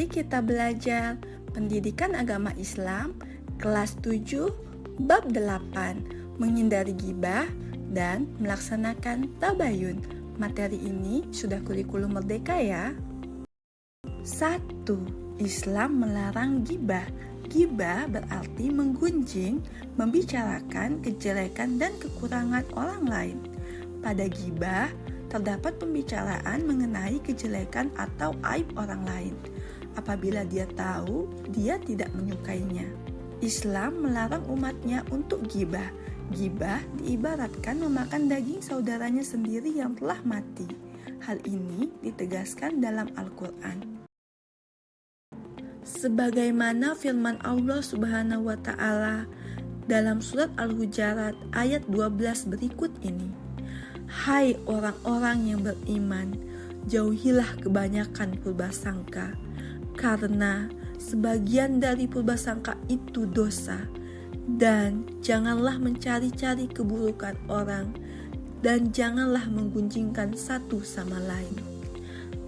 Mari kita belajar Pendidikan Agama Islam kelas 7 bab 8 menghindari ghibah dan melaksanakan tabayun. Materi ini sudah kurikulum merdeka ya. 1. Islam melarang ghibah. Ghibah berarti menggunjing, membicarakan kejelekan dan kekurangan orang lain. Pada ghibah terdapat pembicaraan mengenai kejelekan atau aib orang lain. Apabila dia tahu, dia tidak menyukainya. Islam melarang umatnya untuk ghibah. Ghibah diibaratkan memakan daging saudaranya sendiri yang telah mati. Hal ini ditegaskan dalam Al-Quran. Sebagaimana firman Allah Subhanahu wa Ta'ala dalam surat Al-Hujurat ayat 12 berikut ini. Hai orang-orang yang beriman, jauhilah kebanyakan purbasangka, karena sebagian dari purbasangka itu dosa, dan janganlah mencari-cari keburukan orang, dan janganlah menggunjingkan satu sama lain.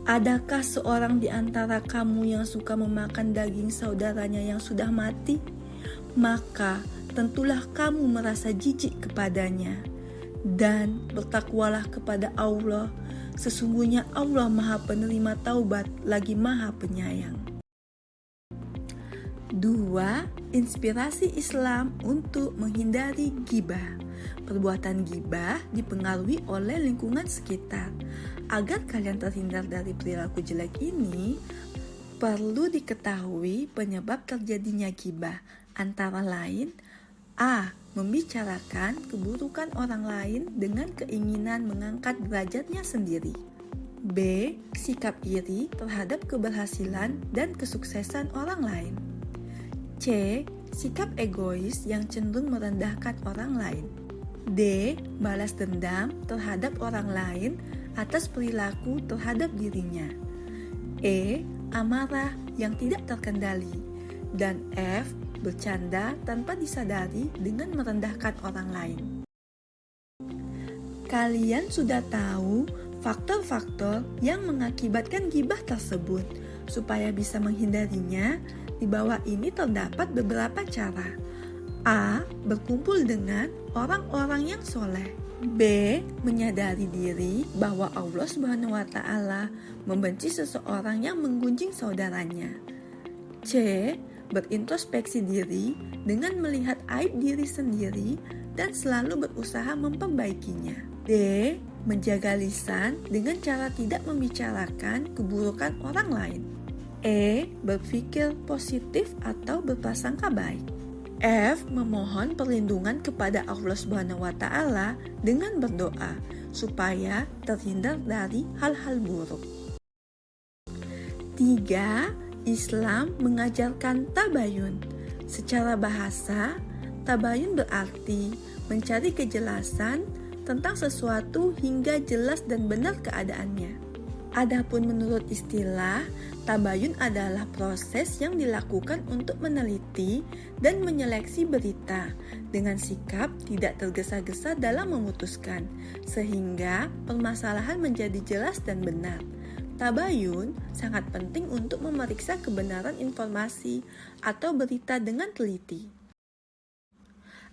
Adakah seorang di antara kamu yang suka memakan daging saudaranya yang sudah mati? Maka tentulah kamu merasa jijik kepadanya. Dan bertakwalah kepada Allah, sesungguhnya Allah Maha Penerima Taubat lagi Maha Penyayang. 2. Inspirasi Islam untuk menghindari ghibah. Perbuatan ghibah dipengaruhi oleh lingkungan sekitar. Agar kalian terhindar dari perilaku jelek ini, perlu diketahui penyebab terjadinya ghibah, antara lain A. Membicarakan keburukan orang lain dengan keinginan mengangkat derajatnya sendiri. B. Sikap iri terhadap keberhasilan dan kesuksesan orang lain. C. Sikap egois yang cenderung merendahkan orang lain. D. Balas dendam terhadap orang lain atas perilaku terhadap dirinya. E. Amarah yang tidak terkendali. Dan F. Bercanda tanpa disadari dengan merendahkan orang lain. Kalian sudah tahu faktor-faktor yang mengakibatkan ghibah tersebut. Supaya bisa menghindarinya, di bawah ini terdapat beberapa cara. A. Berkumpul dengan orang-orang yang soleh. B. Menyadari diri bahwa Allah Subhanahu wa Ta'ala membenci seseorang yang menggunjing saudaranya. C. Berintrospeksi diri dengan melihat aib diri sendiri dan selalu berusaha memperbaikinya. D. Menjaga lisan dengan cara tidak membicarakan keburukan orang lain. E. Berpikir positif atau berprasangka baik. F. Memohon perlindungan kepada Allah Subhanahu wa Ta'ala dengan berdoa supaya terhindar dari hal-hal buruk. 3. Islam mengajarkan tabayun. Secara bahasa, tabayun berarti mencari kejelasan tentang sesuatu hingga jelas dan benar keadaannya. Adapun menurut istilah, tabayun adalah proses yang dilakukan untuk meneliti dan menyeleksi berita dengan sikap tidak tergesa-gesa dalam memutuskan, sehingga permasalahan menjadi jelas dan benar. Tabayun sangat penting untuk memeriksa kebenaran informasi atau berita dengan teliti.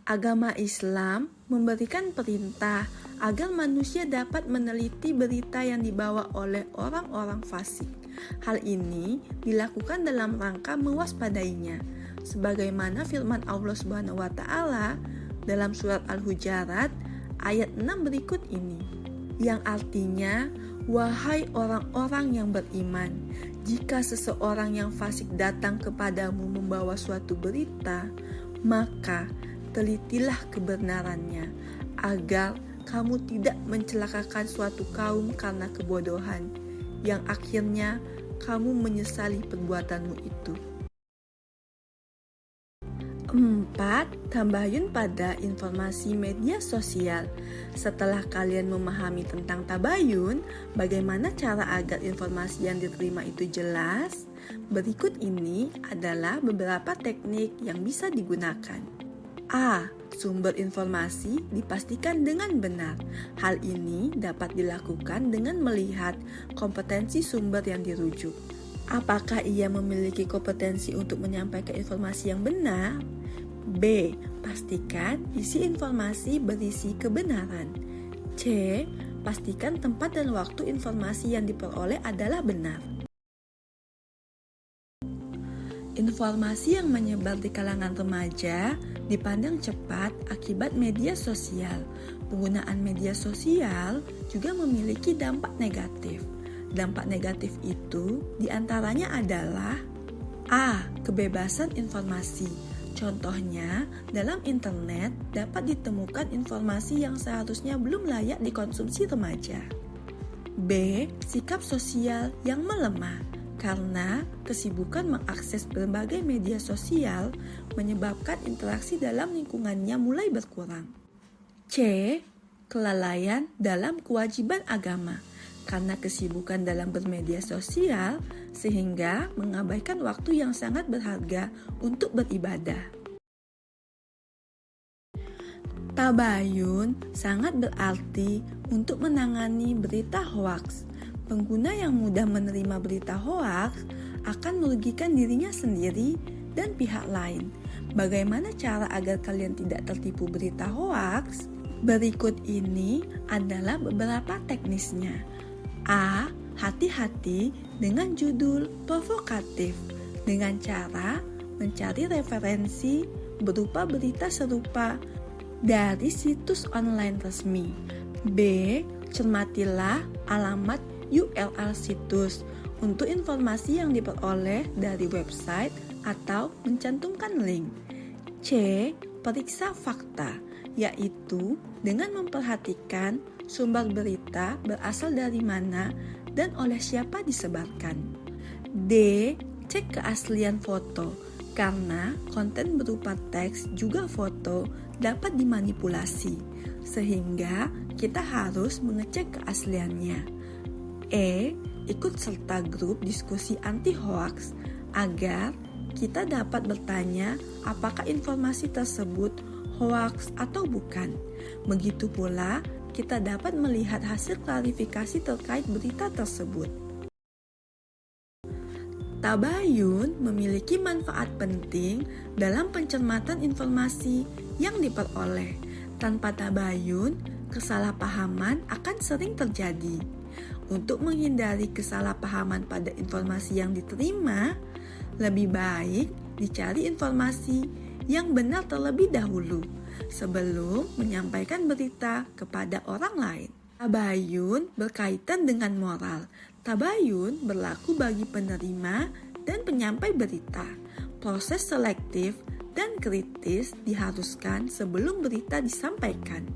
Agama Islam memberikan perintah agar manusia dapat meneliti berita yang dibawa oleh orang-orang fasik. Hal ini dilakukan dalam rangka mewaspadainya, sebagaimana firman Allah Subhanahu wa Ta'ala dalam surat Al-Hujurat ayat 6 berikut ini, yang artinya, wahai orang-orang yang beriman, jika seseorang yang fasik datang kepadamu membawa suatu berita, maka telitilah kebenarannya, agar kamu tidak mencelakakan suatu kaum karena kebodohan, yang akhirnya kamu menyesali perbuatanmu itu. 4. Tabayun pada informasi media sosial. Setelah kalian memahami tentang tabayun, bagaimana cara agar informasi yang diterima itu jelas? Berikut ini adalah beberapa teknik yang bisa digunakan. A. Sumber informasi dipastikan dengan benar. Hal ini dapat dilakukan dengan melihat kompetensi sumber yang dirujuk. Apakah ia memiliki kompetensi untuk menyampaikan informasi yang benar? B. Pastikan isi informasi berisi kebenaran. C. Pastikan tempat dan waktu informasi yang diperoleh adalah benar. Informasi yang menyebar di kalangan remaja dipandang cepat akibat media sosial. Penggunaan media sosial juga memiliki dampak negatif. Dampak negatif itu diantaranya adalah A. Kebebasan informasi. Contohnya, dalam internet dapat ditemukan informasi yang seharusnya belum layak dikonsumsi remaja. B. Sikap sosial yang melemah. Karena kesibukan mengakses berbagai media sosial menyebabkan interaksi dalam lingkungannya mulai berkurang. C. Kelalaian dalam kewajiban agama. Karena kesibukan dalam bermedia sosial sehingga mengabaikan waktu yang sangat berharga untuk beribadah. Tabayun sangat berarti untuk menangani berita hoaks. Pengguna yang mudah menerima berita hoaks akan merugikan dirinya sendiri dan pihak lain. Bagaimana cara agar kalian tidak tertipu berita hoaks? Berikut ini adalah beberapa teknisnya. A. Hati-hati dengan judul provokatif dengan cara mencari referensi berupa berita serupa dari situs online resmi. B. Cermatilah alamat URL situs untuk informasi yang diperoleh dari website atau mencantumkan link. C. Periksa fakta, yaitu dengan memperhatikan sumber berita berasal dari mana dan oleh siapa disebarkan. D. Cek keaslian foto, karena konten berupa teks juga foto dapat dimanipulasi, sehingga kita harus mengecek keasliannya. E. Ikut serta grup diskusi anti-hoaks agar kita dapat bertanya apakah informasi tersebut hoaks atau bukan. Begitu pula kita dapat melihat hasil klarifikasi terkait berita tersebut. Tabayun memiliki manfaat penting dalam pencermatan informasi yang diperoleh. Tanpa tabayun, kesalahpahaman akan sering terjadi. Untuk menghindari kesalahpahaman pada informasi yang diterima, lebih baik dicari informasi yang benar terlebih dahulu sebelum menyampaikan berita kepada orang lain. Tabayun berkaitan dengan moral. Tabayun berlaku bagi penerima dan penyampai berita. Proses selektif dan kritis diharuskan sebelum berita disampaikan.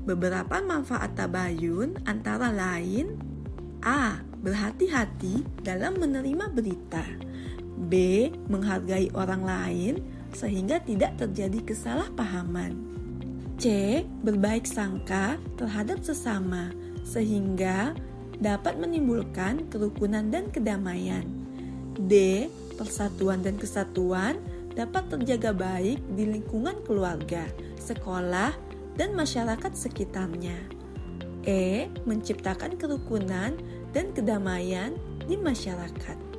Beberapa manfaat tabayun antara lain: A. Berhati-hati dalam menerima berita. B. Menghargai orang lain sehingga tidak terjadi kesalahpahaman. C. Berbaik sangka terhadap sesama sehingga dapat menimbulkan kerukunan dan kedamaian. D. Persatuan dan kesatuan dapat terjaga baik di lingkungan keluarga, sekolah, dan masyarakat sekitarnya. E. Menciptakan kerukunan dan kedamaian di masyarakat.